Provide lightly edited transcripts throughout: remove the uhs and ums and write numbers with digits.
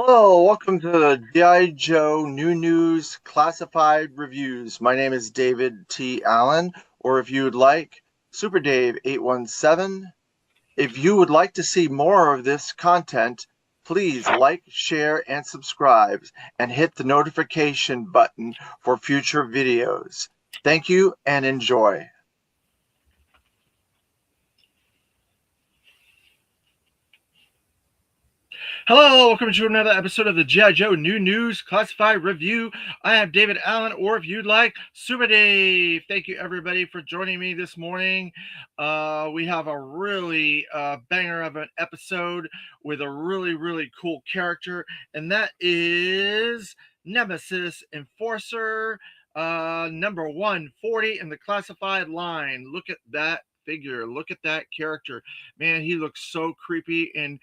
Hello, welcome to the G.I. Joe New News Classified Reviews. My name is David T. Allen, or if you would like, Super Dave 817. If you would like to see more of this content, please like, share, and subscribe, and hit the notification button for future videos. Thank you and enjoy. Hello, welcome to another episode of the G.I. Joe New News Classified Review. I am David Allen, or if you'd like, Super Dave. Thank you, everybody, for joining me this morning. We have a really banger of an episode with a really cool character, and that is Nemesis Enforcer, number 140 in the classified line. Look at that figure. Look at that character. Man, he looks so creepy and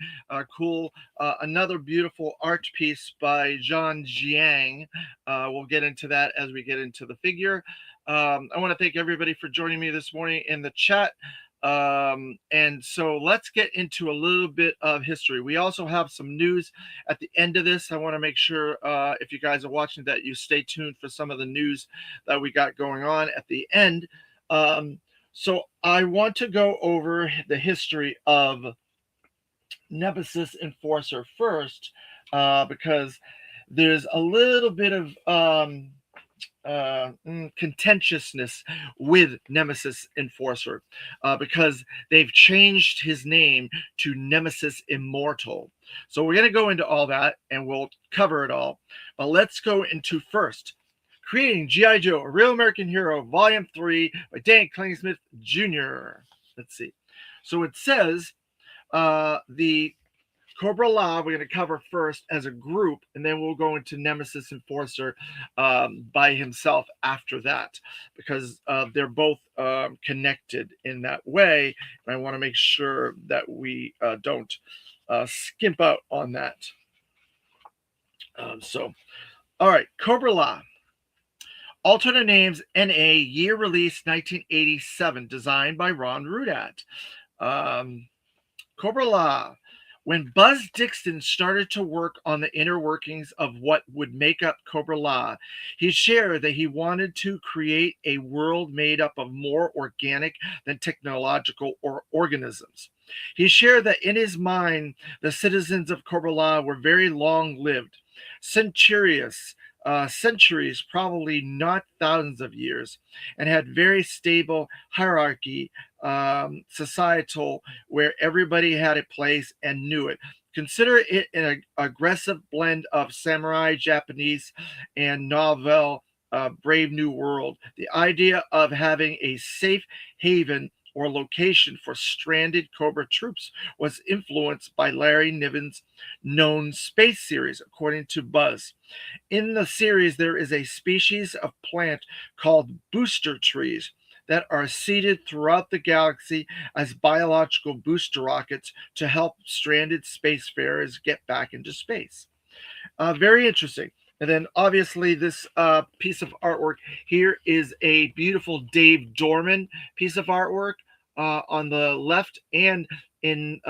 cool. Another beautiful art piece by Zhang Jiang. We'll get into that as we get into the figure. I want to thank everybody for joining me this morning in the chat. And so let's get into a little bit of history. We also have some news at the end of this. I want to make sure if you guys are watching that you stay tuned for some of the news that we got going on at the end. So I want to go over the history of Nemesis Enforcer first, because there's a little bit of contentiousness with Nemesis Enforcer, because they've changed his name to Nemesis Immortal. So we're going to go into all that and we'll cover it all. But let's go into first. Creating G.I. Joe, A Real American Hero, Volume 3 by Dan Klingsmith Jr. Let's see. So it says the Cobra La we're going to cover first as a group, and then we'll go into Nemesis Enforcer by himself after that, because they're both connected in that way. And I want to make sure that we don't skimp out on that. All right, Cobra La. Alternate names NA, year release 1987, designed by Ron Rudat. Cobra La. When Buzz Dixon started to work on the inner workings of what would make up Cobra La, he shared that he wanted to create a world made up of more organic than technological organisms. He shared that in his mind, the citizens of Cobra La were very long-lived, centuries, probably not thousands of years, and had very stable hierarchy, societal, where everybody had a place and knew it. Consider it an aggressive blend of samurai, Japanese, and novel, Brave New World. The idea of having a safe haven or location for stranded Cobra troops was influenced by Larry Niven's known space series, according to Buzz. In the series, there is a species of plant called booster trees that are seeded throughout the galaxy as biological booster rockets to help stranded spacefarers get back into space. Very interesting. And then obviously this piece of artwork here is a beautiful Dave Dorman piece of artwork on the left and in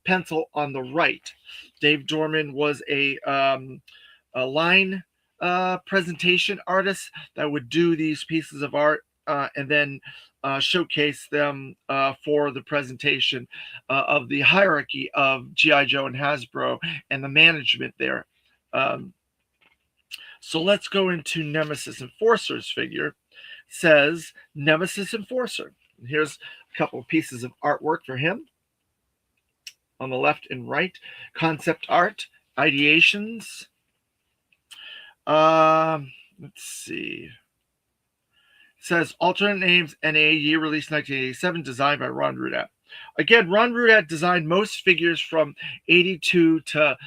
pencil on the right. Dave Dorman was a line presentation artist that would do these pieces of art and then showcase them for the presentation of the hierarchy of G.I. Joe and Hasbro and the management there. So let's go into Nemesis Enforcer's figure. It says Nemesis Enforcer. And here's a couple of pieces of artwork for him on the left and right. Concept art, ideations. Let's see. It says alternate names NA, year release 1987, designed by Ron Rudat. Again, Ron Rudat designed most figures from 82 to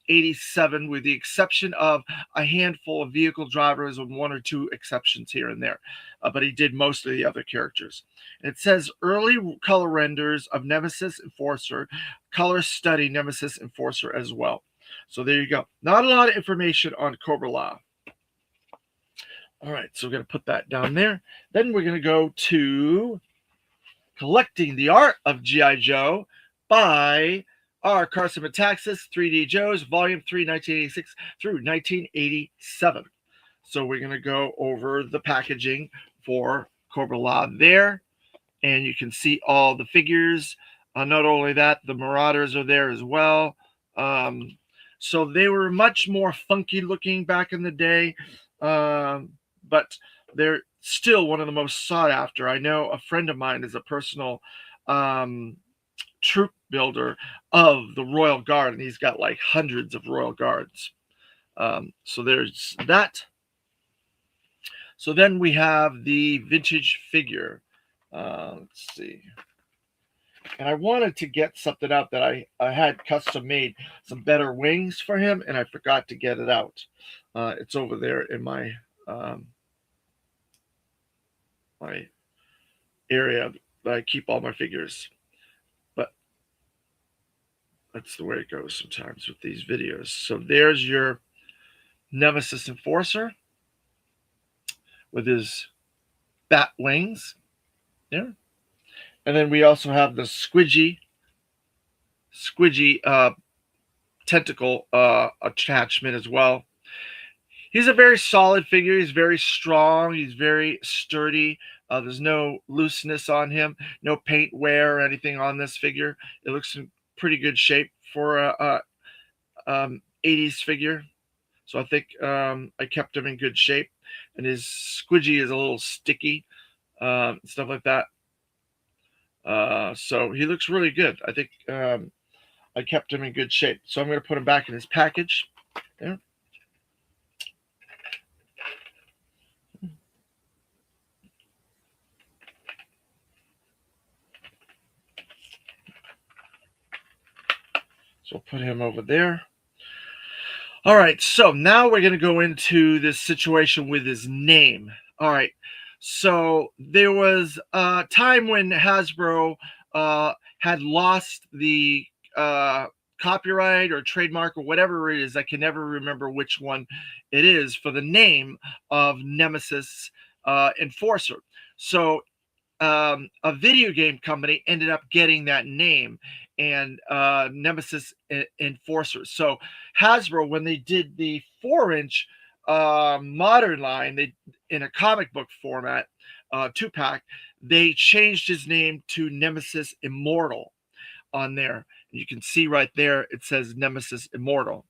87, with the exception of a handful of vehicle drivers and one or two exceptions here and there. But he did most of the other characters. And it says early color renders of Nemesis Enforcer, color study Nemesis Enforcer as well. So there you go. Not a lot of information on Cobra La. All right, so we're going to put that down there. Then we're going to go to Collecting the Art of G.I. Joe by are Carson Metaxas 3D Joes, Volume 3, 1986 through 1987. So we're going to go over the packaging for Cobra La there, and you can see all the figures. Not only that, the Marauders are there as well. So they were much more funky looking back in the day, but they're still one of the most sought after. I know a friend of mine is a personal troop builder of the Royal Guard, and he's got like hundreds of Royal Guards. So there's that. So then we have the vintage figure. Let's see. And I wanted to get something out that I had custom made, some better wings for him, and I forgot to get it out. It's over there in my my area that I keep all my figures. But that's the way it goes sometimes with these videos. So there's your Nemesis Enforcer with his bat wings there. And then we also have the squidgy tentacle attachment as well. He's a very solid figure. He's very strong. He's very sturdy. There's no looseness on him, no paint wear or anything on this figure. It looks in pretty good shape for a 80s figure. So I think I kept him in good shape. And his squidgy is a little sticky, stuff like that. So he looks really good. I think I kept him in good shape. So I'm going to put him back in his package there. So I'll put him over there. All right, so now we're going to go into this situation with his name. All right, so there was a time when Hasbro had lost the copyright or trademark or whatever it is. I can never remember which one it is for the name of Nemesis Enforcer. So a video game company ended up getting that name, and Nemesis Enforcer. So Hasbro, when they did the 4-inch modern line, they in a comic book format, 2-pack, they changed his name to Nemesis Immortal on there. You can see right there it says Nemesis Immortal,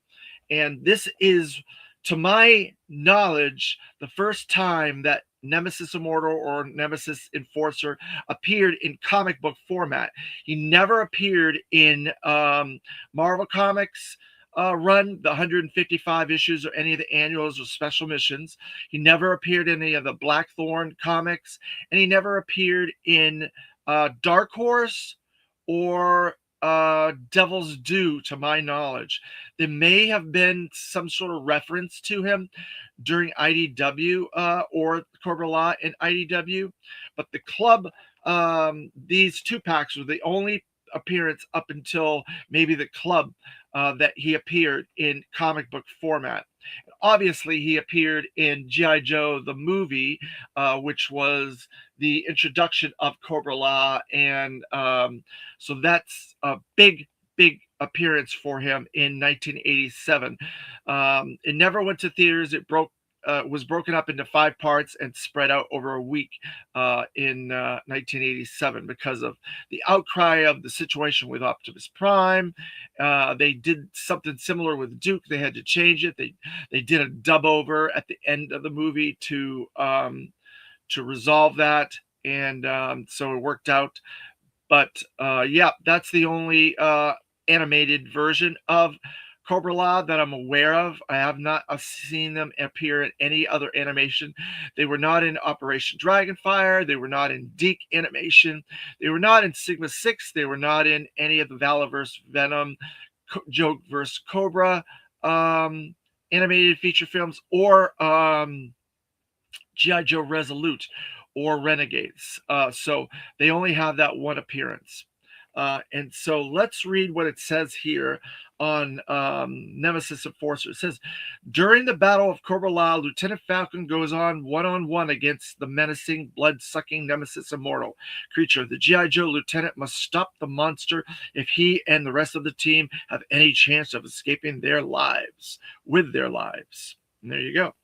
and this is, to my knowledge, the first time that Nemesis Immortal or Nemesis Enforcer appeared in comic book format. He never appeared in Marvel Comics run, the 155 issues or any of the annuals or special missions. He never appeared in any of the Blackthorn comics, and he never appeared in Dark Horse or Devil's Due, to my knowledge. There may have been some sort of reference to him during IDW or Cobra La in IDW, but the club, these 2-packs were the only appearance up until maybe the club that he appeared in comic book format. Obviously, he appeared in G.I. Joe, the movie, which was the introduction of Cobra La. And so that's a big appearance for him in 1987. It never went to theaters. It was broken up into 5 parts and spread out over a week in 1987 because of the outcry of the situation with Optimus Prime. They did something similar with Duke. They had to change it. They did a dub over at the end of the movie to resolve that, and so it worked out. But yeah, that's the only animated version of Cobra La that I'm aware of. I have not seen them appear in any other animation. They were not in Operation Dragonfire. They were not in Deke animation. They were not in Sigma 6. They were not in any of the Valaverse Venom, Joe vs. Cobra animated feature films, or G.I. Joe Resolute or Renegades. So they only have that one appearance. And so let's read what it says here on Nemesis Enforcer. It says, during the Battle of Kor-Bala, Lieutenant Falcon goes on one-on-one against the menacing, blood-sucking Nemesis Immortal creature. The G.I. Joe lieutenant must stop the monster if he and the rest of the team have any chance of escaping their lives, with their lives. And there you go.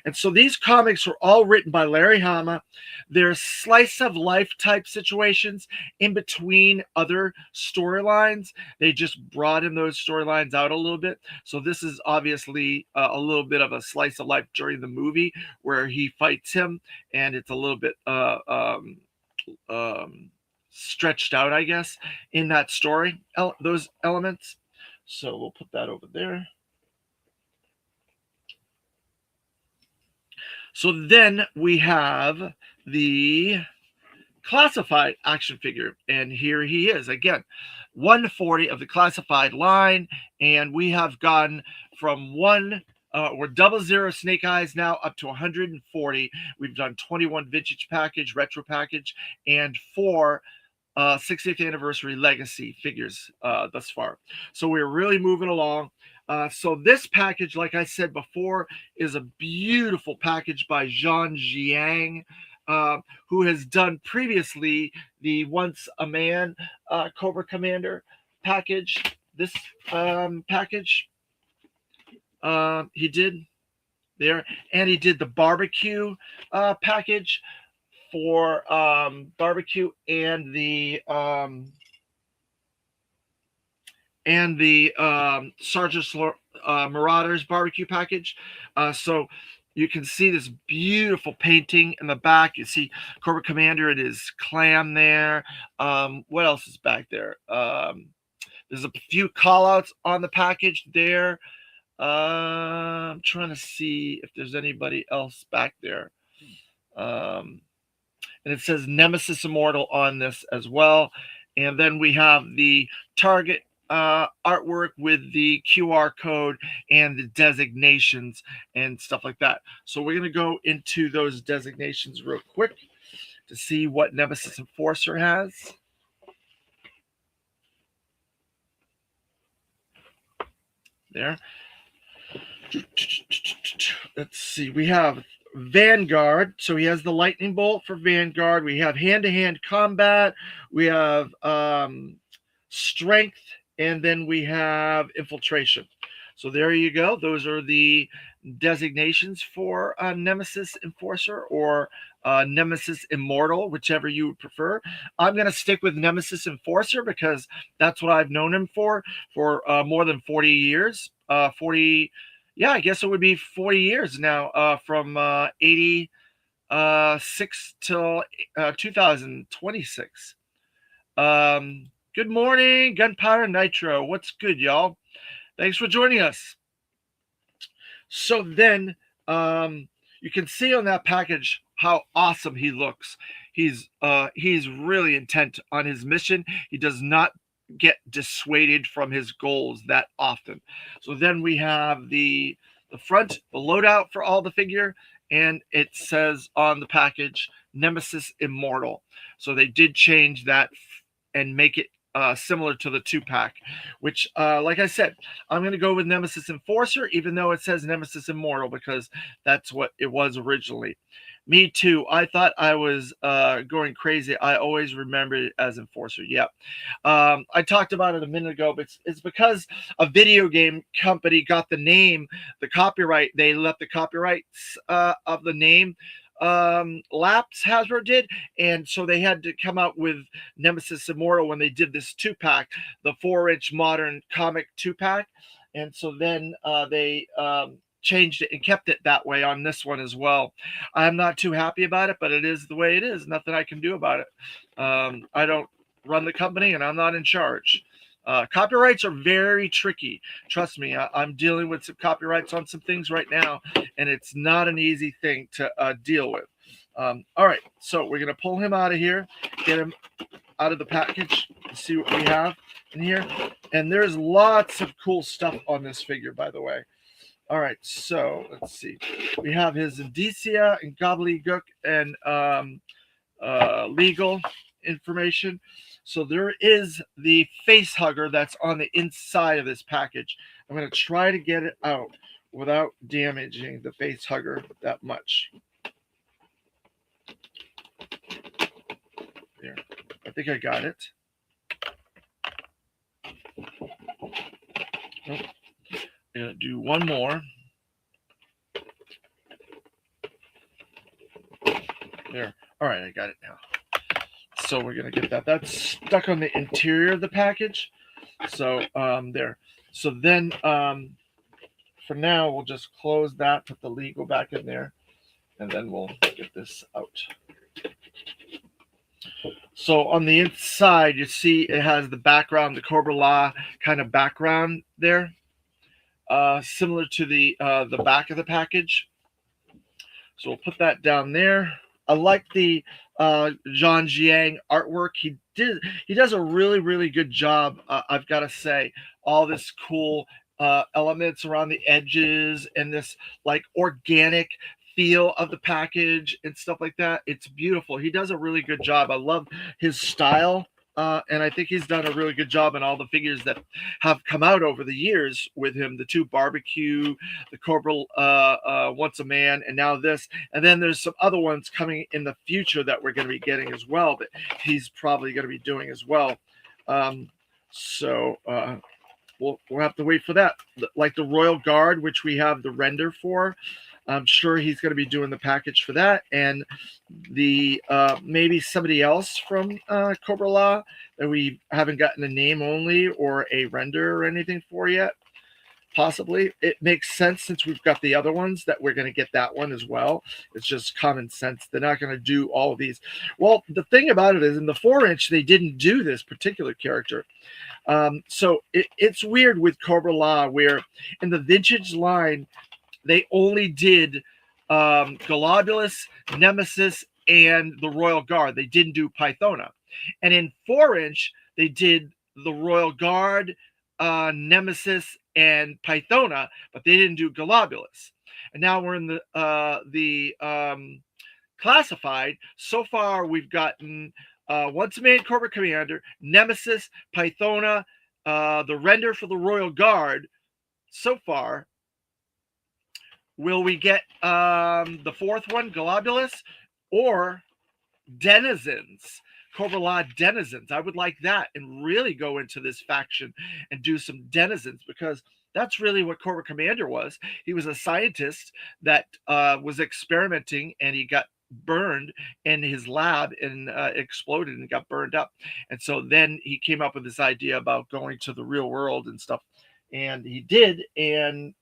And so these comics were all written by Larry Hama. They're slice of life type situations in between other storylines. They just broaden those storylines out a little bit. So this is obviously a little bit of a slice of life during the movie where he fights him, and it's a little bit stretched out, I guess, in that story, those elements. So we'll put that over there. So then we have the classified action figure, and here he is again, 140 of the classified line, and we have gone from we're 00 Snake Eyes now up to 140. We've done 21 vintage package, retro package, and 4 60th anniversary legacy figures thus far. So we're really moving along. So this package, like I said before, is a beautiful package by Zhang Jiang, who has done previously the Once a Man Cobra Commander package. This package he did there, and he did the barbecue package for barbecue and the Sergeant Marauders barbecue package. So you can see this beautiful painting in the back. You see Cobra Commander and his clam there. What else is back there? There's a few call outs on the package there. I'm trying to see if there's anybody else back there. And it says Nemesis Immortal on this as well. And then we have the Target artwork with the QR code and the designations and stuff like that. So we're going to go into those designations real quick to see what Nemesis Enforcer has. There. Let's see. We have Vanguard. So he has the lightning bolt for Vanguard. We have hand-to-hand combat. We have strength, and then we have infiltration. So there you go. Those are the designations for Nemesis Enforcer or Nemesis Immortal, whichever you would prefer. I'm going to stick with Nemesis Enforcer because that's what I've known him for more than 40 years. Yeah, I guess it would be 40 years now, from 86 till 2026. Good morning, Gunpowder Nitro. What's good, y'all? Thanks for joining us. So then you can see on that package how awesome he looks. He's really intent on his mission. He does not get dissuaded from his goals that often. So then we have the front, the loadout for all the figure, and it says on the package Nemesis Immortal. So they did change that and make it similar to the 2-pack, which like I said, I'm going to go with Nemesis Enforcer, even though it says Nemesis Immortal, because that's what it was originally. Me too. I thought I was going crazy. I always remembered it as Enforcer. Yep. I talked about it a minute ago, but it's because a video game company got the name, the copyright. They let the copyrights of the name lapse, Hasbro did, and so they had to come out with Nemesis Immortal when they did this 2-pack, the 4-inch modern comic 2-pack, and so then they changed it and kept it that way on this one as well. I'm not too happy about it, but it is the way it is. Nothing I can do about it. I don't run the company, and I'm not in charge. Copyrights are very tricky. Trust me, I'm dealing with some copyrights on some things right now, and it's not an easy thing to deal with. All right, so we're going to pull him out of here, get him out of the package, see what we have in here. And there's lots of cool stuff on this figure, by the way. All right, so let's see. We have his Indicia and Gobbledygook and Legal information. So there is the face hugger that's on the inside of this package. I'm going to try to get it out without damaging the face hugger that much. There, I think I got it. Nope. I'm going to do one more. There. All right, I got it now. So we're going to get that. That's stuck on the interior of the package. So there. So then for now, we'll just close that, put the legal back in there, and then we'll get this out. So on the inside, you see it has the background, the Cobra La kind of background there, similar to the back of the package. So we'll put that down there. I like the Zhang Jiang artwork. He does a really good job. I've got to say, all this cool elements around the edges and this like organic feel of the package and stuff like that. It's beautiful. He does a really good job. I love his style. And I think he's done a really good job in all the figures that have come out over the years with him. The two barbecue, the Corporal Once a Man, and now this. And then there's some other ones coming in the future that we're going to be getting as well, that he's probably going to be doing as well. So we'll have to wait for that. Like the Royal Guard, which we have the render for. I'm sure he's going to be doing the package for that, and the maybe somebody else from Cobra La that we haven't gotten a name only or a render or anything for yet. Possibly, it makes sense since we've got the other ones that we're going to get that one as well. It's just common sense. They're not going to do all of these. Well, the thing about it is, in the 4-inch, they didn't do this particular character. So it's weird with Cobra La, where in the vintage line, they only did Globulus, Nemesis, and the Royal Guard. They didn't do Pythona. And in 4-inch, they did the Royal Guard, Nemesis, and Pythona, but they didn't do Globulus. And now we're in the classified. So far, we've gotten Once a Man Corporate Commander, Nemesis, Pythona, the render for the Royal Guard. So far, will we get the fourth one, Globulus, or Denizens? Cobra La Denizens. I would like that and really go into this faction and do some Denizens, because that's really what Cobra Commander was. He was a scientist that was experimenting, and he got burned in his lab and exploded and got burned up. And so then he came up with this idea about going to the real world and stuff. And he did, and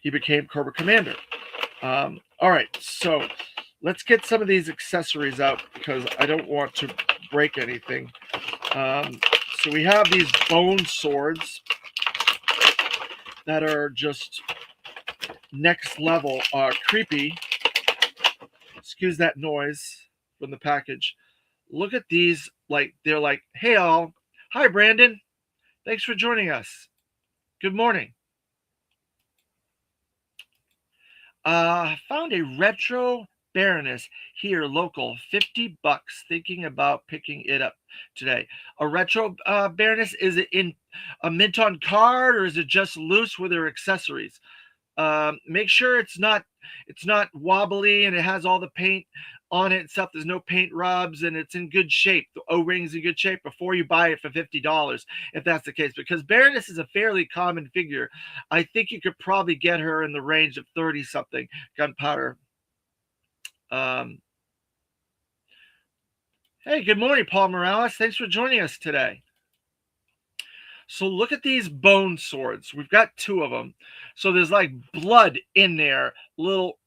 he became Cobra Commander. All right, so let's get some of these accessories out because I don't want to break anything. So we have these bone swords that are just next level creepy. Excuse that noise from the package. Look at these. Like, they're like, hey all. Hi, Brandon. Thanks for joining us. Good morning. Found a retro Baroness here local, $50. Thinking about picking it up today. A retro Baroness, is it in a mint on card or is it just loose with her accessories? Make sure it's not wobbly and it has all the paint on it and stuff. There's no paint rubs and it's in good shape. The O-ring's in good shape before you buy it for $50, if that's the case, because Baroness is a fairly common figure. I think you could probably get her in the range of 30 something gunpowder. Hey, good morning, Paul Morales. Thanks for joining us today. So look at these bone swords. We've got two of them. So there's like blood in there, little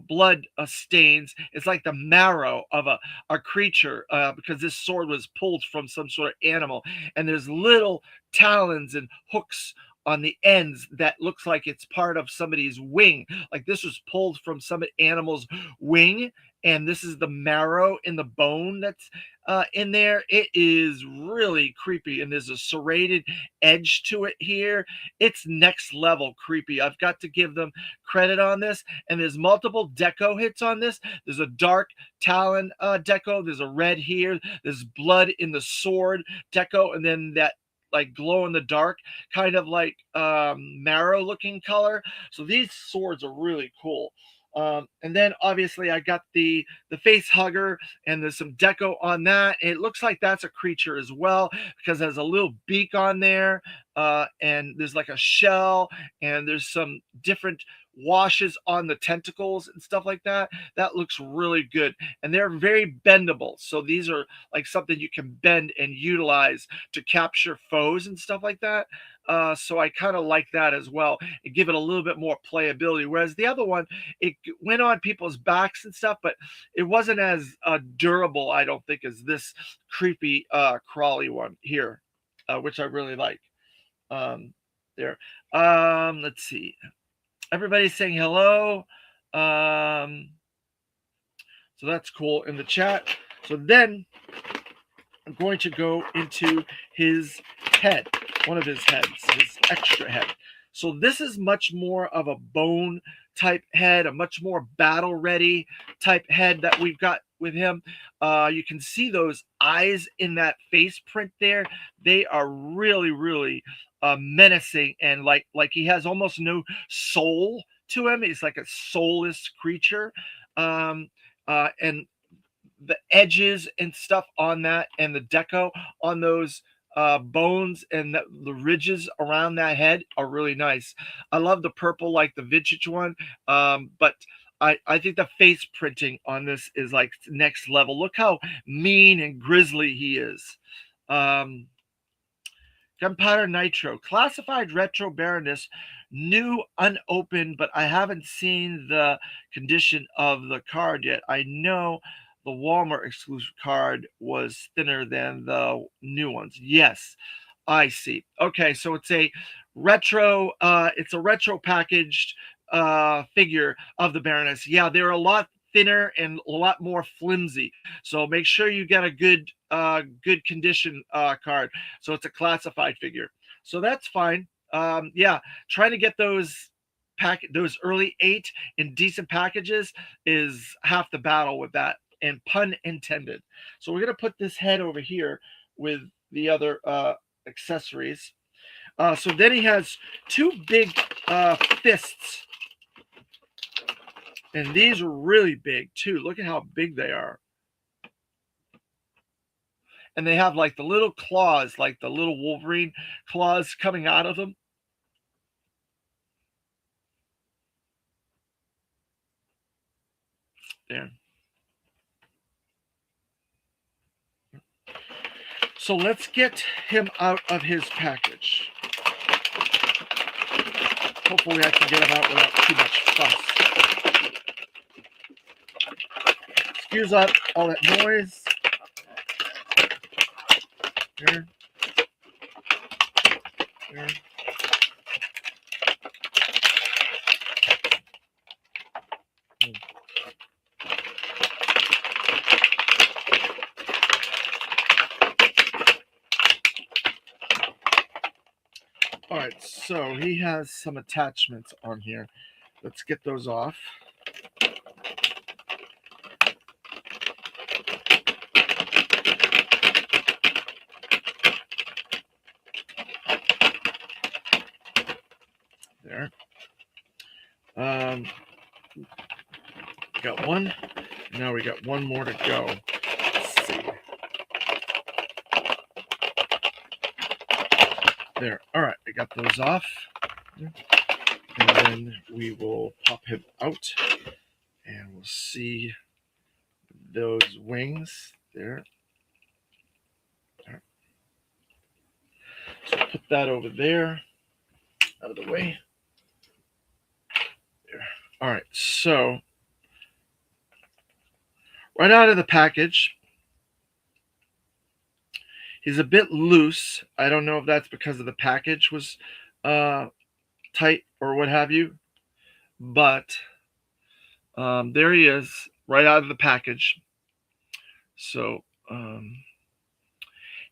blood stains. It's like the marrow of a creature because this sword was pulled from some sort of animal. And there's little talons and hooks on the ends that looks like it's part of somebody's wing. Like this was pulled from some animal's wing. and this is the marrow in the bone that's in there. It is really creepy, and there's a serrated edge to it here. It's next level creepy. I've got to give them credit on this, and there's multiple deco hits on this. There's a dark talon deco, there's a red here, there's blood in the sword deco, and then that like glow in the dark kind of like marrow looking color. So these swords are really cool. And then obviously I got the face hugger, and there's some deco on that. It looks like that's a creature as well, because there's a little beak on there, and there's like a shell, and there's some different washes on the tentacles and stuff like that. That looks really good, and they're very bendable. So these are like something you can bend and utilize to capture foes and stuff like that. So I kind of like that as well, and give it a little bit more playability. Whereas the other one, it went on people's backs and stuff, but it wasn't as durable, I don't think, as this creepy crawly one here, which I really like. There. Let's see. Everybody's saying hello. So that's cool in the chat. So then I'm going to go into his head, one of his heads, his extra head. So this is much more of a bone type head, a much more battle ready type head that we've got with him. You can see those eyes in that face print there. They are really, really menacing, and like he has almost no soul to him. He's like a soulless creature. And the edges and stuff on that, and the deco on those bones, and the ridges around that head are really nice. I love the purple like the vintage one, but I think the face printing on this is like next level. Look how mean and grisly he is. Gunpowder Nitro, classified retro Baroness, new unopened, but I haven't seen the condition of the card yet. I know the Walmart exclusive card was thinner than the new ones. Yes, I see. Okay, so it's a retro packaged figure of the Baroness. Yeah, they're a lot thinner and a lot more flimsy. So make sure you get a good condition card. So it's a classified figure. So that's fine. Yeah, trying to get those early 8 in decent packages is half the battle with that, and pun intended. So we're gonna put this head over here with the other accessories. So then he has 2 big fists, and these are really big too. Look at how big they are. And they have like the little claws, like the little Wolverine claws coming out of them. There. So let's get him out of his package. Hopefully I can get him out without too much fuss. Excuse all that noise. There. There. All right, so he has some attachments on here. Let's get those off. There. Got one. Now we got one more to go. Let's see. There. All right, I got those off. And then we will pop him out, and we'll see those wings there. So put that over there, out of the way. There. All right, so right out of the package, he's a bit loose. I don't know if that's because of the package was tight or what have you, but there he is right out of the package. So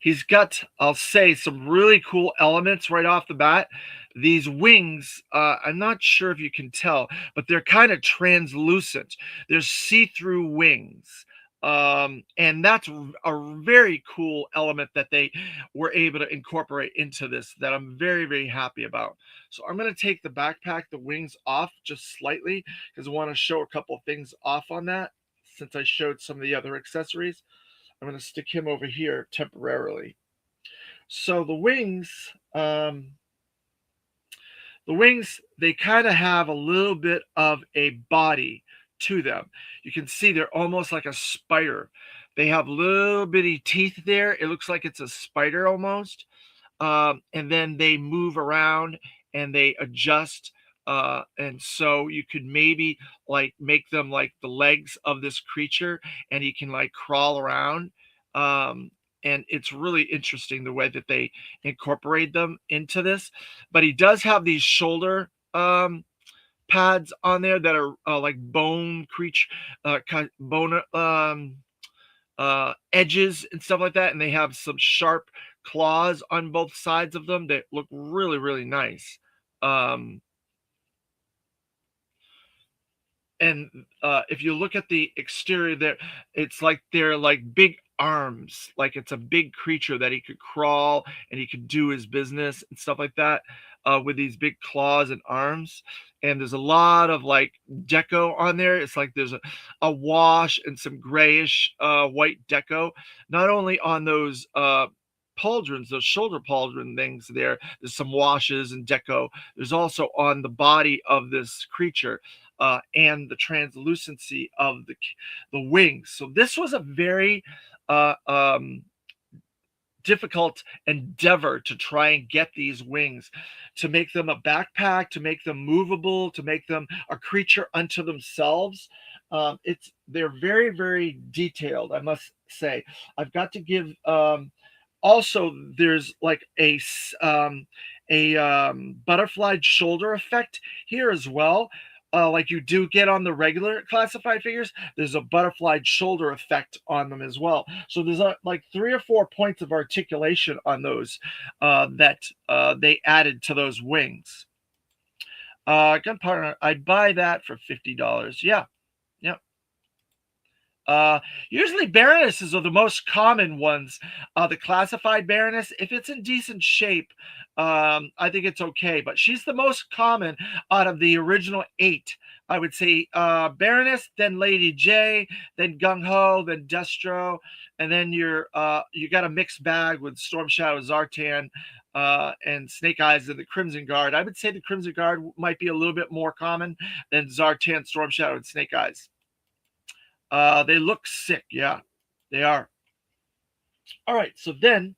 he's got, I'll say, some really cool elements right off the bat. These wings, I'm not sure if you can tell, but they're kind of translucent. They're see-through wings. And that's a very cool element that they were able to incorporate into this that I'm very, very happy about. So I'm going to take the backpack, the wings off just slightly because I want to show a couple of things off on that since I showed some of the other accessories. I'm going to stick him over here temporarily. So the wings, they kind of have a little bit of a body to them. You can see they're almost like a spider. They have little bitty teeth there. It looks like it's a spider almost. And then they move around and they adjust. And so you could maybe like make them like the legs of this creature, and he can like crawl around. Um, and it's really interesting the way that they incorporate them into this. But he does have these shoulder pads on there that are like bone creature, bone edges and stuff like that, and they have some sharp claws on both sides of them that look really, really nice. Um, and if you look at the exterior there, it's like they're like big arms, like it's a big creature that he could crawl and he could do his business and stuff like that, with these big claws and arms. And there's a lot of like deco on there. It's like there's a wash and some grayish white deco, not only on those pauldrons, those shoulder pauldron things there. There's some washes and deco. There's also on the body of this creature, and the translucency of the wings. So this was a very uh, um, difficult endeavor to try and get these wings, to make them a backpack, to make them movable, to make them a creature unto themselves. They're very, very detailed, I must say. I've got to give also, there's like a butterflied shoulder effect here as well. Like you do get on the regular classified figures, there's a butterflied shoulder effect on them as well. So there's like 3 or 4 points of articulation on those that they added to those wings. Gunpowder, I'd buy that for $50. Yeah, yeah. Usually Baronesses are the most common ones. The classified Baroness, if it's in decent shape, I think it's okay. But she's the most common out of the original 8. I would say Baroness, then Lady J, then Gung Ho, then Destro, and then you got a mixed bag with Storm Shadow, Zartan, and Snake Eyes and the Crimson Guard. I would say the Crimson Guard might be a little bit more common than Zartan, Storm Shadow, and Snake Eyes. They look sick. Yeah, they are. All right. So then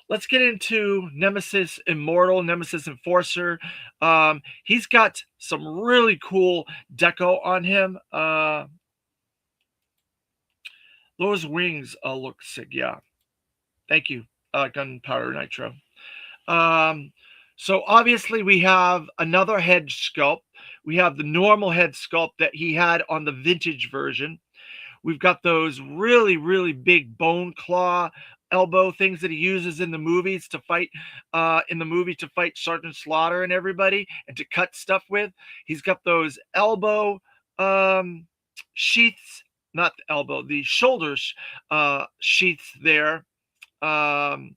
let's get into Nemesis Immortal, Nemesis Enforcer. He's got some really cool deco on him. Those wings look sick. Yeah. Thank you, Gunpowder Nitro. So obviously we have another head sculpt. We have the normal head sculpt that he had on the vintage version. We've got those really, really big bone claw elbow things that he uses in the movies to fight, to fight Sergeant Slaughter and everybody, and to cut stuff with. He's got those elbow sheaths, not the elbow, the shoulder sheaths there. Pauldrons,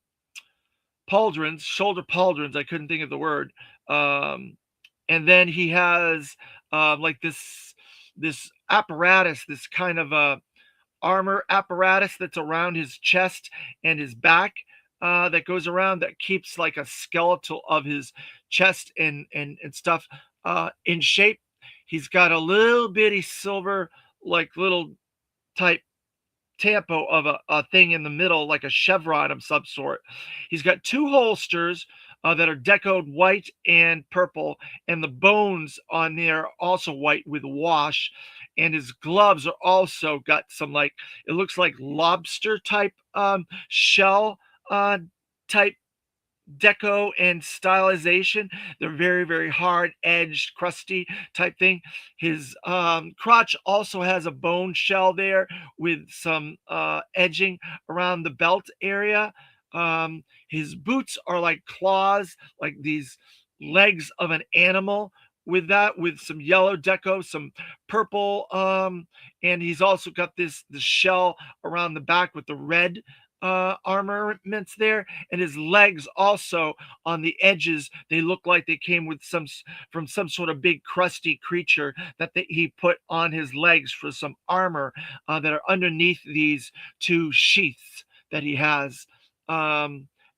shoulder pauldrons. I couldn't think of the word. And then he has like this apparatus, this kind of armor apparatus that's around his chest and his back, that goes around, that keeps like a skeletal of his chest and stuff in shape. He's got a little bitty silver, like little type tampo of a thing in the middle, like a chevron of some sort. He's got 2 holsters that are decoed white and purple, and the bones on there also white with wash. And his gloves are also got some, like, it looks like lobster type shell type deco and stylization. They're very, very hard edged, crusty type thing. His crotch also has a bone shell there with some edging around the belt area. His boots are like claws, like these legs of an animal. With that, with some yellow deco, some purple, and he's also got this shell around the back with the red armaments there, and his legs also on the edges, they look like they came with from some sort of big crusty creature that he put on his legs for some armor that are underneath these two sheaths that he has.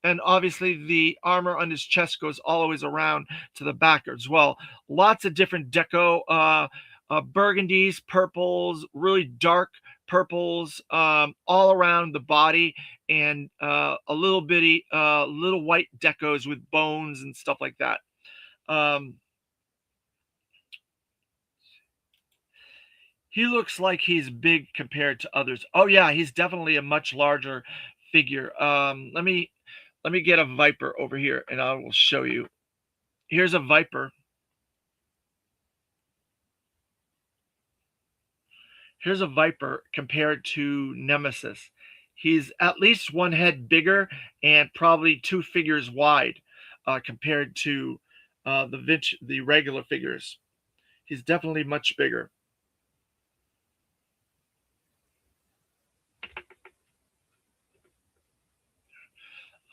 And obviously the armor on his chest goes all the way around to the back as well. Lots of different deco, burgundies, purples, really dark purples, all around the body, and a little bitty, little white decos with bones and stuff like that. Um, he looks like he's big compared to others. Oh yeah, he's definitely a much larger figure. Let me get a viper over here, and I will show you. Here's a viper. Here's a viper compared to Nemesis. He's at least one head bigger and probably two figures wide compared to the regular figures. He's definitely much bigger.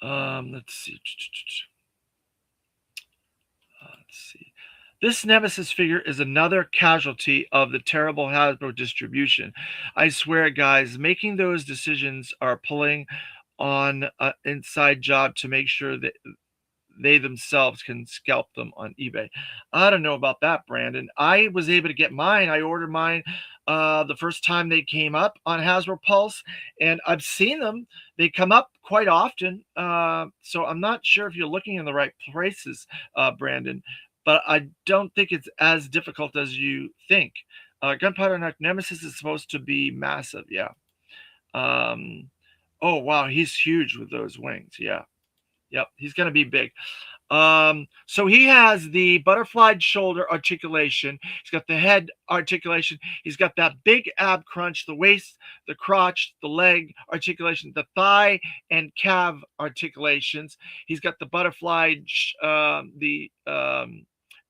Let's see. Let's see. This Nemesis figure is another casualty of the terrible Hasbro distribution. I swear, guys, making those decisions are pulling on an inside job to make sure that they themselves can scalp them on eBay. I don't know about that, Brandon. I was able to get mine. I ordered mine the first time they came up on Hasbro Pulse, and I've seen them. They come up quite often. So I'm not sure if you're looking in the right places, Brandon, but I don't think it's as difficult as you think. Gunpowder Knight Nemesis is supposed to be massive. Yeah. Oh, wow. He's huge with those wings. Yeah. Yep, he's going to be big. So he has the butterfly shoulder articulation. He's got the head articulation. He's got that big ab crunch, the waist, the crotch, the leg articulation, the thigh and calf articulations. He's got the butterfly,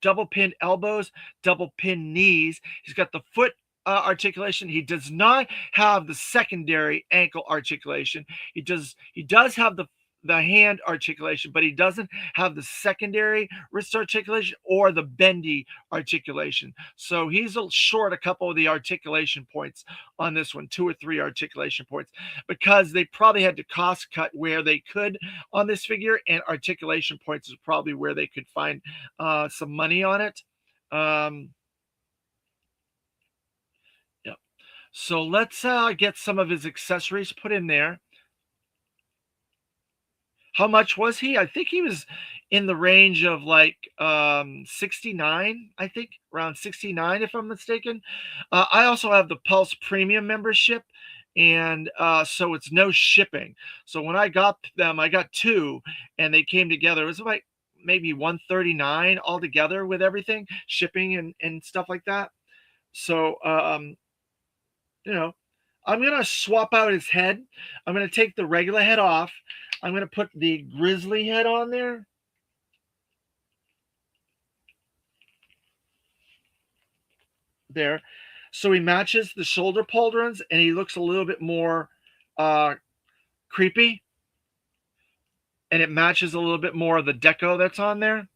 double pin elbows, double pin knees. He's got the foot articulation. He does not have the secondary ankle articulation. He does have the hand articulation, but he doesn't have the secondary wrist articulation or the bendy articulation. So he's short a couple of the articulation points on this one, 2 or 3 articulation points, because they probably had to cost cut where they could on this figure, and articulation points is probably where they could find some money on it. Yeah. So let's get some of his accessories put in there. How much was he? I think he was in the range of like 69, I think around 69 if I'm mistaken. I also have the Pulse Premium membership, and so it's no shipping. So when I got them, I got 2 and they came together. It was like maybe 139 altogether with everything, shipping and stuff like that. So you know, I'm going to swap out his head. I'm going to take the regular head off. I'm going to put the grizzly head on there. There. So he matches the shoulder pauldrons, and he looks a little bit more creepy. And it matches a little bit more of the deco that's on there.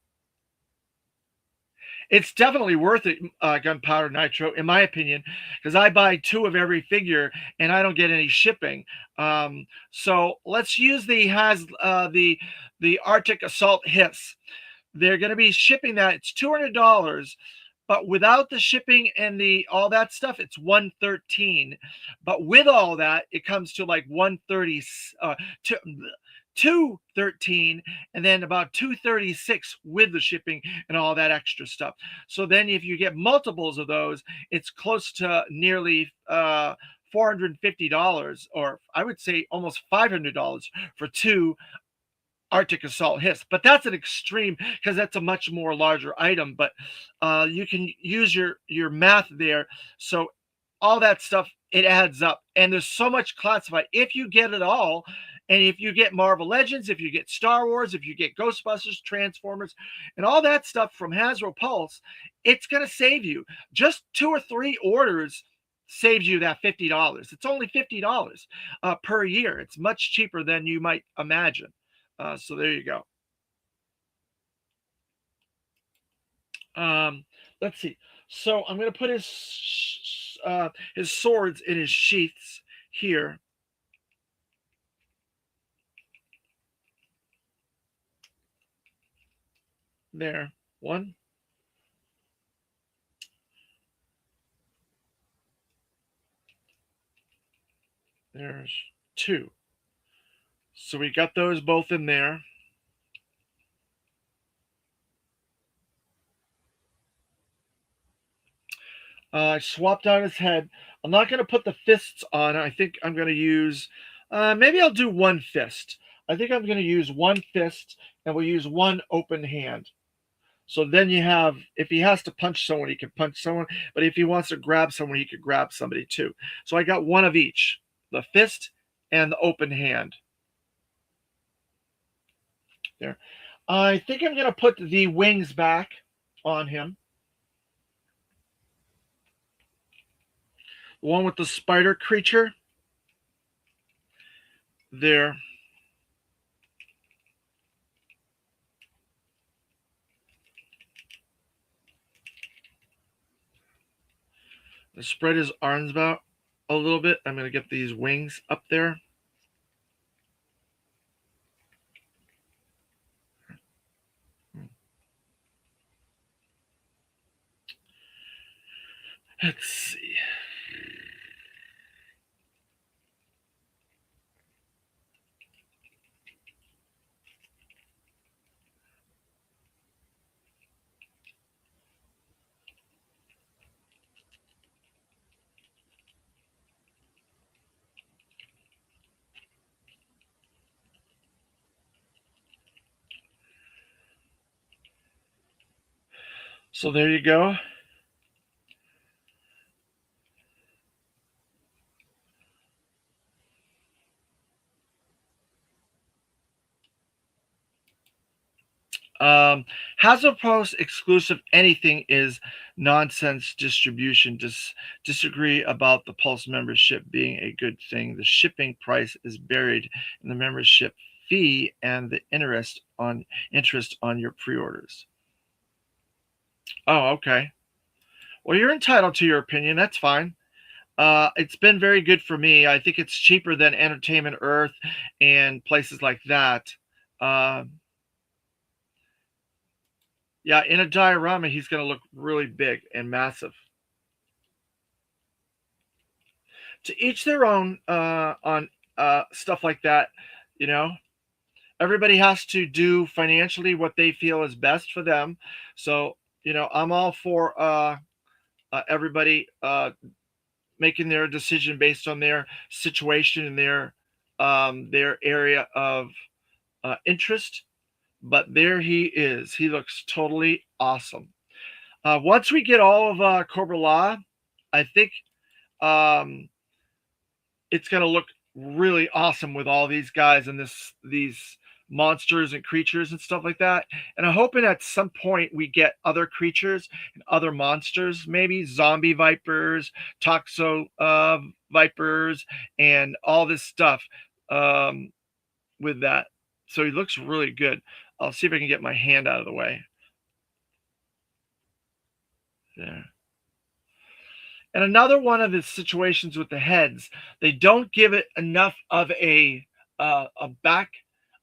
It's definitely worth it, Gunpowder Nitro, in my opinion, because I buy 2 of every figure and I don't get any shipping. So let's use the Arctic Assault Hiss. They're going to be shipping that. It's $200, but without the shipping and all that stuff, it's $113. But with all that, it comes to like $130. 213, and then about 236 with the shipping and all that extra stuff. So then if you get multiples of those, it's close to nearly $450, or I would say almost $500 for 2 Arctic Assault Hiss. But that's an extreme because that's a much more larger item. But you can use your math there. So all that stuff, it adds up. And there's so much classified. If you get it all, and if you get Marvel Legends, if you get Star Wars, if you get Ghostbusters, Transformers, and all that stuff from Hasbro Pulse, it's going to save you. Just 2 or 3 orders saves you that $50. It's only $50 per year. It's much cheaper than you might imagine. So there you go. Let's see. So I'm going to put his swords in his sheaths here. There. 1. There's 2. So we got those both in there. I swapped out his head. I'm not going to put the fists on. I think I'm going to use, maybe I'll do 1 fist. I think I'm going to use 1 fist, and we'll use 1 open hand. So then you have, if he has to punch someone, he can punch someone. But if he wants to grab someone, he could grab somebody too. So I got 1 of each, the fist and the open hand. There. I think I'm going to put the wings back on him. The one with the spider creature. There. Spread his arms out a little bit. I'm going to get these wings up there. Let's see. So there you go. Hasbro exclusive anything is nonsense distribution. Disagree about the Pulse membership being a good thing. The shipping price is buried in the membership fee and the interest on your pre-orders. Oh, okay. Well, you're entitled to your opinion. That's fine. It's been very good for me. I think it's cheaper than Entertainment Earth and places like that. Yeah, in a diorama, he's going to look really big and massive. To each their own on stuff like that, you know. Everybody has to do financially what they feel is best for them. So, you know, I'm all for everybody making their decision based on their situation and their area of interest. But there he is. He looks totally awesome. Once we get all of Cobra La, I think it's going to look really awesome with all these guys and these monsters and creatures and stuff like that. And I'm hoping at some point we get other creatures and other monsters, maybe zombie vipers, toxo vipers, and all this stuff with that. So he looks really good. I'll see if I can get my hand out of the way. There. And another one of the situations with the heads, they don't give it enough of a back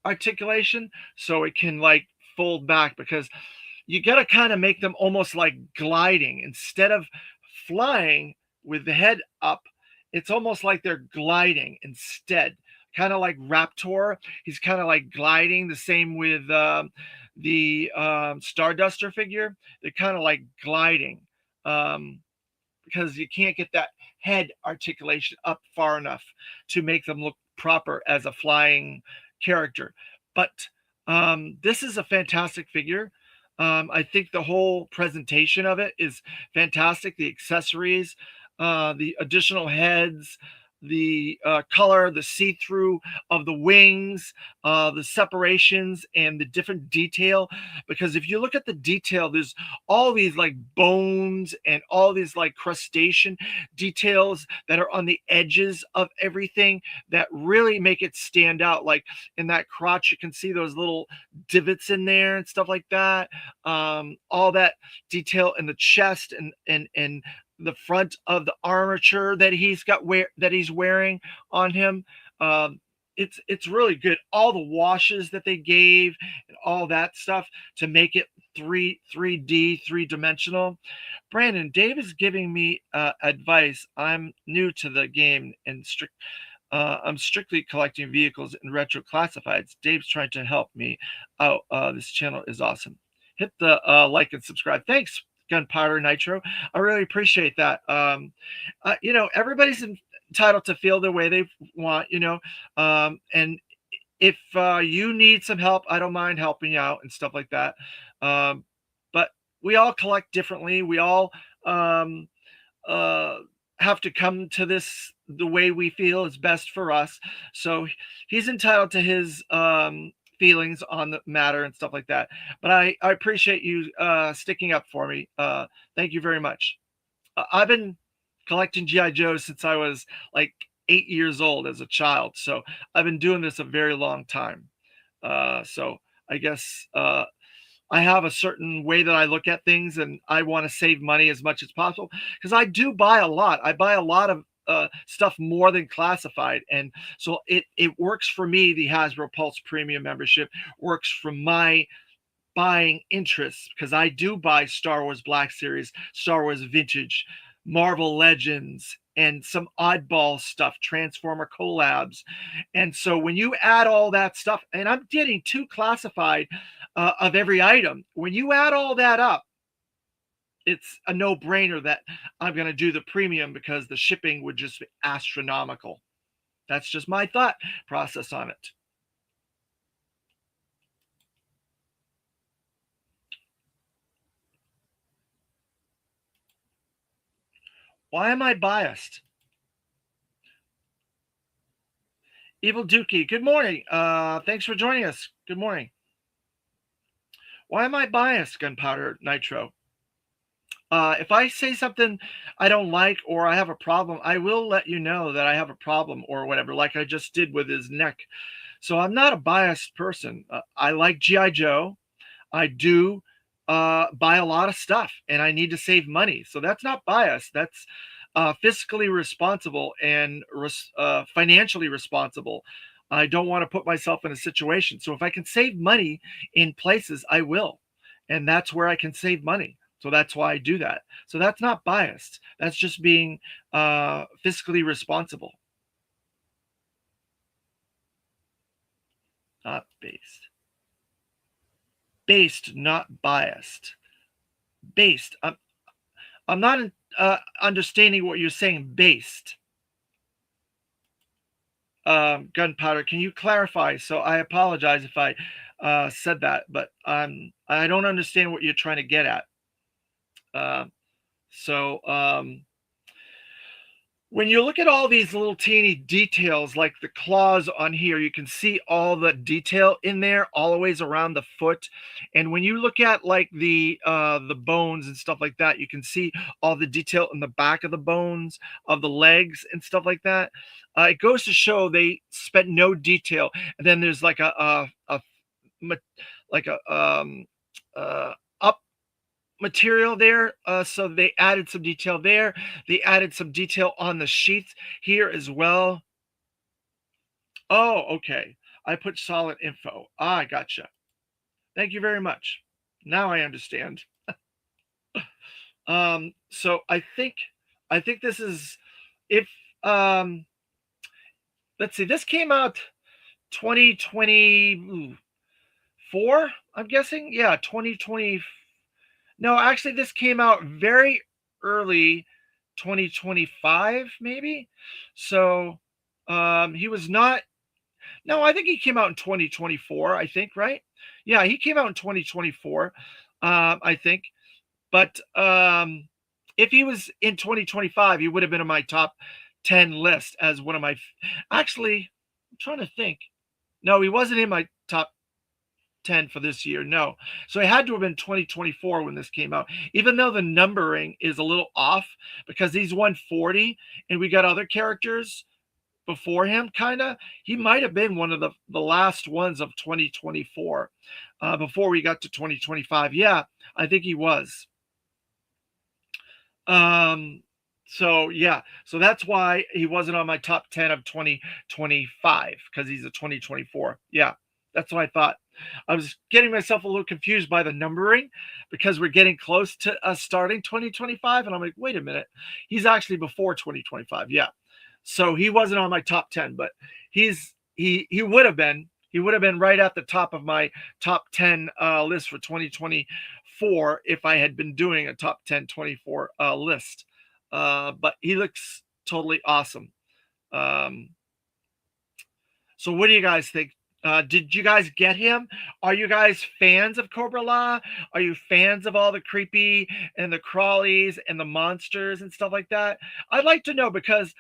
articulation so it can like fold back, because you got to kind of make them almost like gliding instead of flying with the head up. It's almost like they're gliding instead, kind of like Raptor. He's kind of like gliding. The same with the Starduster figure. They're kind of like gliding. Because you can't get that head articulation up far enough to make them look proper as a flying character. But This is a fantastic figure. I think the whole presentation of it is fantastic. The accessories, the additional heads, the color, the see-through of the wings, the separations, and the different detail. Because if you look at the detail, there's all these like bones and all these like crustacean details that are on the edges of everything that really make it stand out. Like in that crotch, you can see those little divots in there and stuff like that. All that detail in the chest and the front of the armature that he's wearing on him. Um, it's really good. All the washes that they gave and all that stuff to make it 3D 3 dimensional. Brandon, Dave is giving me advice. I'm new to the game and I'm strictly collecting vehicles and retro classifieds. Dave's trying to help me out. This channel is awesome. Hit the like and subscribe. Thanks, Gunpowder Nitro. I really appreciate that. Everybody's entitled to feel the way they want, and if you need some help, I don't mind helping you out and stuff like that. But we all collect differently. We all uh, have to come to this the way we feel is best for us. So he's entitled to his feelings on the matter and stuff like that. But I appreciate you sticking up for me. Thank you very much. I've been collecting GI Joes since I was like 8 years old as a child. So I've been doing this a very long time. So I guess I have a certain way that I look at things, and I want to save money as much as possible because I do buy a lot. I buy a lot of stuff more than classified, and so it works for me. The Hasbro Pulse Premium membership works for my buying interests because I do buy Star Wars Black Series, Star Wars Vintage, Marvel Legends, and some oddball stuff, Transformer collabs. And so when you add all that stuff, and I'm getting 2 classified of every item, when you add all that up, it's a no-brainer that I'm going to do the premium because the shipping would just be astronomical. That's just my thought process on it. Why am I biased? Evil Dookie, good morning. Thanks for joining us. Good morning. Why am I biased, Gunpowder Nitro? If I say something I don't like or I have a problem, I will let you know that I have a problem or whatever, like I just did with his neck. So I'm not a biased person. I like G.I. Joe. I do buy a lot of stuff and I need to save money. So that's not bias. That's fiscally responsible and financially responsible. I don't want to put myself in a situation. So if I can save money in places, I will. And that's where I can save money. So that's why I do that. So that's not biased. That's just being fiscally responsible. Not based. Based, not biased. Based. I'm not understanding what you're saying. Based. Gunpowder, can you clarify? So I apologize if I said that, but I don't understand what you're trying to get at. When you look at all these little teeny details, like the claws on here, you can see all the detail in there, all the ways around the foot. And when you look at like the bones and stuff like that, you can see all the detail in the back of the bones of the legs and stuff like that. It goes to show they spent no detail. And then there's like a up material there, so they added some detail there. They added some detail on the sheath here as well. Oh, okay. I put solid info. I gotcha. Thank you very much. Now I understand. So I think this is, if let's see, this came out 2024, I'm guessing. Yeah, 2020. No, actually, this came out very early 2025, maybe. So he was not No, I think he came out in 2024. I think, right? Yeah, he came out in 2024. I think, but if he was in 2025, he would have been in my top 10 list as one of my. Actually, I'm trying to think. No, he wasn't in my top 10 for this year. No. So it had to have been 2024 when this came out. Even though the numbering is a little off because he's 140 and we got other characters before him, kind of, he might have been one of the last ones of 2024 before we got to 2025. Yeah, I think he was. Um, so yeah, so that's why he wasn't on my top 10 of 2025 because he's a 2024. Yeah, that's what I thought. I was getting myself a little confused by the numbering because we're getting close to starting 2025, and I'm like, wait a minute, he's actually before 2025. Yeah, so he wasn't on my top 10, but he would have been. He would have been right at the top of my top 10 list for 2024 if I had been doing a top 10 24 list. But he looks totally awesome. Um, so, what do you guys think? Did you guys get him? Are you guys fans of Cobra La? Are you fans of all the creepy and the crawlies and the monsters and stuff like that? I'd like to know because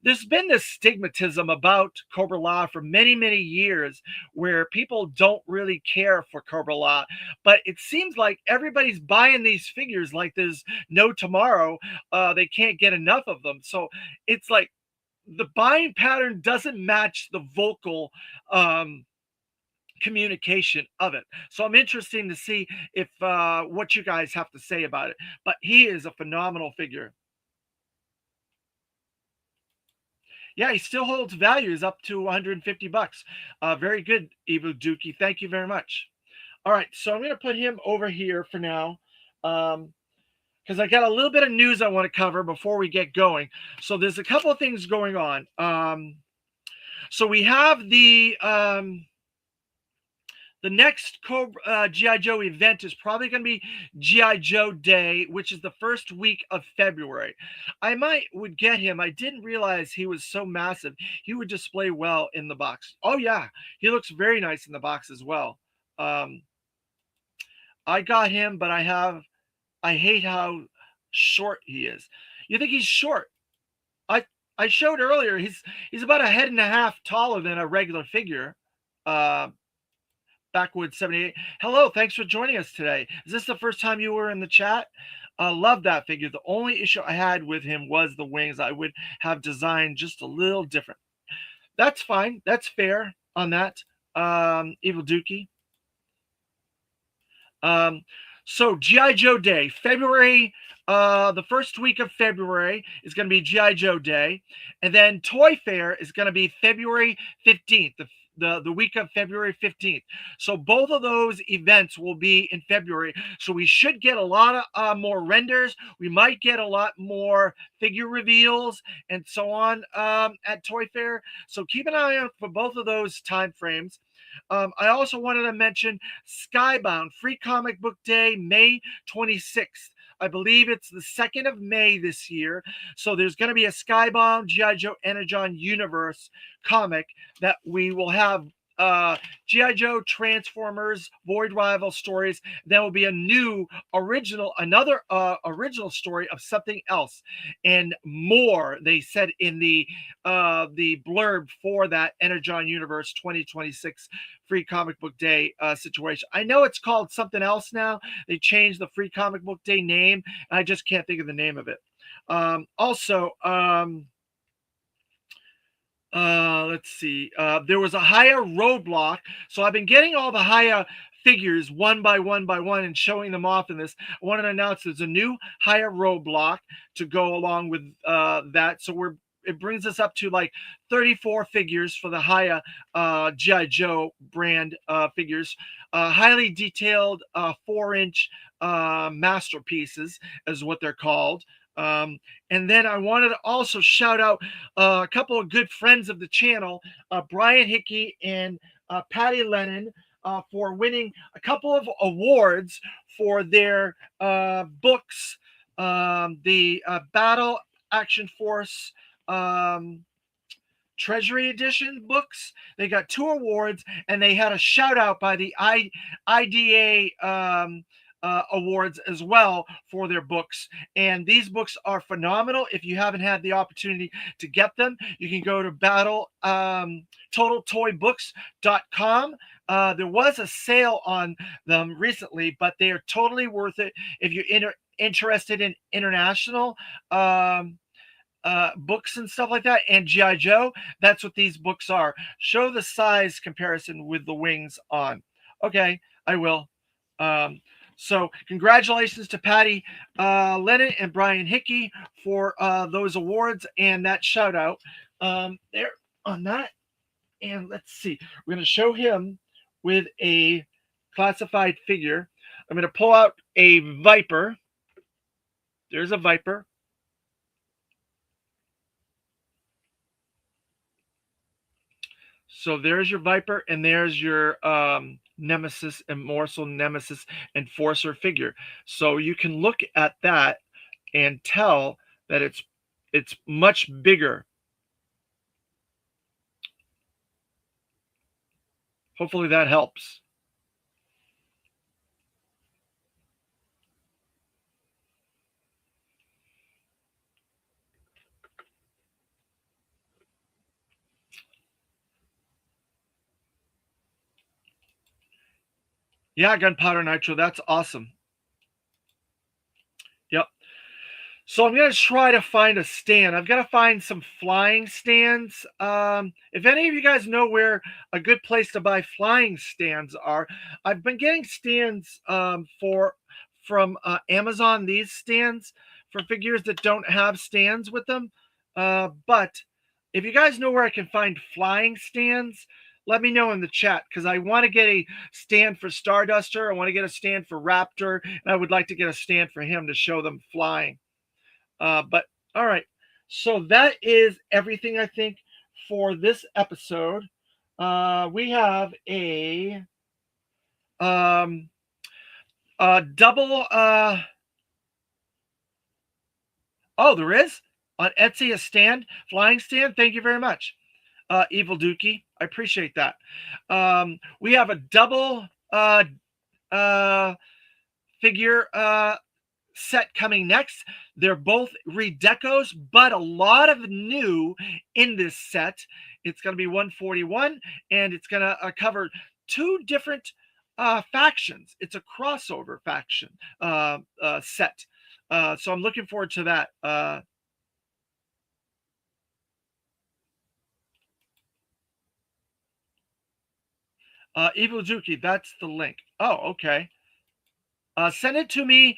there's been this stigmatism about Cobra La for many, many years where people don't really care for Cobra La. But it seems like everybody's buying these figures like there's no tomorrow. They can't get enough of them. So it's like the buying pattern doesn't match the vocal communication of it. So I'm interested to see if what you guys have to say about it. But he is a phenomenal figure. Yeah, he still holds values up to 150 bucks. Very good, Evil Dookie. Thank you very much. All right, so I'm going to put him over here for now because I got a little bit of news I want to cover before we get going. So there's a couple of things going on. So we have the next G.I. Joe event is probably going to be G.I. Joe Day, which is the first week of February. I would get him. I didn't realize he was so massive. He would display well in the box. Oh, yeah. He looks very nice in the box as well. I got him, but I hate how short he is. You think he's short? I showed earlier he's about a head and a half taller than a regular figure. Backwoods 78. Hello, thanks for joining us today. Is this the first time you were in the chat? I love that figure. The only issue I had with him was the wings. I would have designed just a little different. That's fine. That's fair on that. Evil Dookie. So G.I. Joe Day, February, the first week of February is going to be G.I. Joe Day. And then Toy Fair is going to be February 15th, the week of February 15th. So both of those events will be in February. So we should get a lot of more renders. We might get a lot more figure reveals and so on at Toy Fair. So keep an eye out for both of those time frames. I also wanted to mention Skybound Free Comic Book Day, May 26th. I believe it's the 2nd of May this year. So there's going to be a Skybound G.I. Joe Energon Universe comic that we will have G.I. Joe, Transformers, Void Rival stories. There will be a new another original story of something else and more. They said in the blurb for that Energon Universe 2026 Free Comic Book Day situation. I know it's called something else now. They changed the Free Comic Book Day name, and I just can't think of the name of it. Let's see. There was a Haya roadblock. So I've been getting all the Haya figures one by one and showing them off in this. I wanted to announce there's a new Haya roadblock to go along with that. So it brings us up to like 34 figures for the Haya G.I. Joe brand figures. Highly detailed 4-inch masterpieces is what they're called. And then I wanted to also shout out a couple of good friends of the channel, Brian Hickey and Patty Lennon, for winning a couple of awards for their books, the Battle Action Force Treasury Edition books. They got 2 awards, and they had a shout out by the IDA awards as well for their books. And these books are phenomenal. If you haven't had the opportunity to get them, you can go to totaltoybooks.com. There was a sale on them recently, but they are totally worth it if you're interested in international books and stuff like that, and G.I. Joe. That's what these books are. Show the size comparison with the wings on. Okay, I will. So congratulations to Patty Lennon and Brian Hickey for those awards and that shout out there on that. And let's see, we're going to show him with a classified figure. I'm going to pull out a Viper. There's a Viper. So there's your Viper, and there's your Nemesis, Immortal, Nemesis, Enforcer figure. So you can look at that and tell that it's much bigger. Hopefully that helps. Yeah, Gunpowder Nitro, that's awesome. Yep. So I'm going to try to find a stand. I've got to find some flying stands. If any of you guys know where a good place to buy flying stands are, I've been getting stands from Amazon, these stands for figures that don't have stands with them. But if you guys know where I can find flying stands, let me know in the chat, because I want to get a stand for Starduster. I want to get a stand for Raptor, and I would like to get a stand for him to show them flying. But all right, so that is everything, I think, for this episode. We have a double. Oh, there is on Etsy a stand, flying stand. Thank you very much, Evil Dookie. I appreciate that. We have a double figure set coming next. They're both redecos, but a lot of new in this set. It's going to be 141, and it's going to cover 2 different factions. It's a crossover faction set. So I'm looking forward to that. Evil Juki, that's the link. Oh, okay. Send it to me,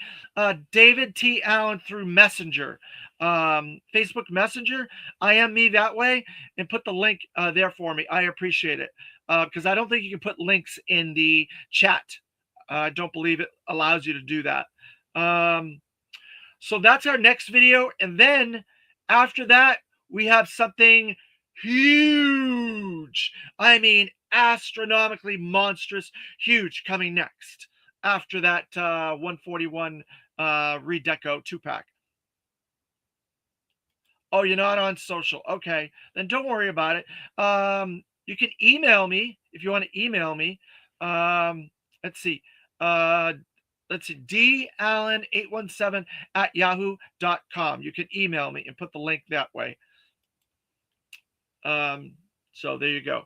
David T. Allen, through Messenger, Facebook Messenger. I am me that way, and put the link there for me. I appreciate it, because I don't think you can put links in the chat. I don't believe it allows you to do that. So that's our next video, and then after that, we have something huge. I mean, astronomically monstrous, huge coming next. After that 141 Redeco 2-pack. Oh, you're not on social. Okay, then don't worry about it. You can email me if you want to email me. Let's see. dallen817 at yahoo.com. You can email me and put the link that way. So there you go.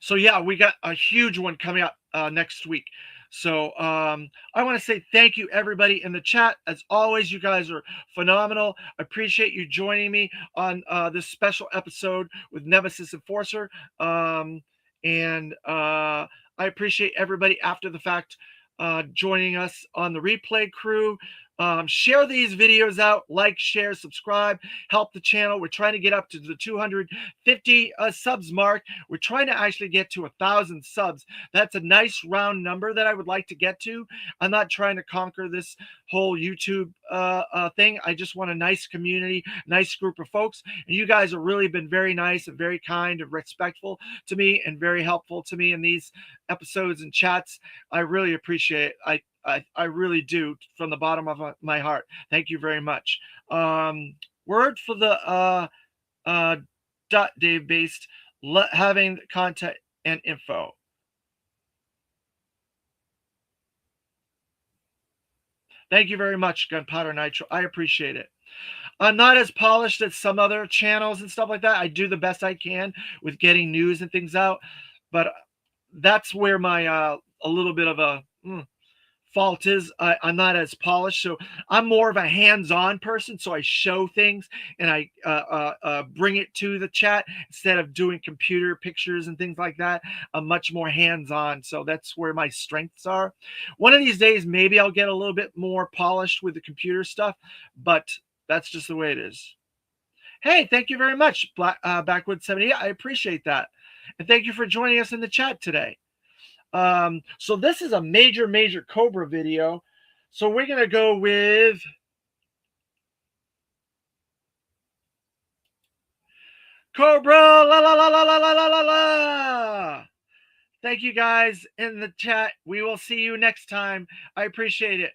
So yeah, we got a huge one coming up next week. So I want to say thank you, everybody in the chat. As always, you guys are phenomenal. I appreciate you joining me on this special episode with Nemesis Enforcer. And I appreciate everybody after the fact joining us on the replay crew. Share these videos out, like, share, subscribe, help the channel. We're trying to get up to the 250 subs mark. We're trying to actually get to 1,000 subs. That's a nice round number that I would like to get to. I'm not trying to conquer this whole YouTube thing. I just want a nice community, nice group of folks. And you guys have really been very nice and very kind and respectful to me and very helpful to me in these episodes and chats. I really appreciate it. I really do, from the bottom of my heart. Thank you very much. Word for the Dave based, having content and info. Thank you very much, Gunpowder Nitro. I appreciate it. I'm not as polished as some other channels and stuff like that. I do the best I can with getting news and things out, but that's where my a little bit of a fault is. I'm not as polished, so I'm more of a hands-on person. So I show things and I bring it to the chat instead of doing computer pictures and things like that. I'm much more hands-on, so that's where my strengths are. One of these days, maybe I'll get a little bit more polished with the computer stuff, but that's just the way it is. Hey, thank you very much, Backwood 78. I appreciate that, and thank you for joining us in the chat today. So this is a major Cobra video. So we're going to go with Cobra. La la la la la la la la la. Thank you guys in the chat. We will see you next time. I appreciate it.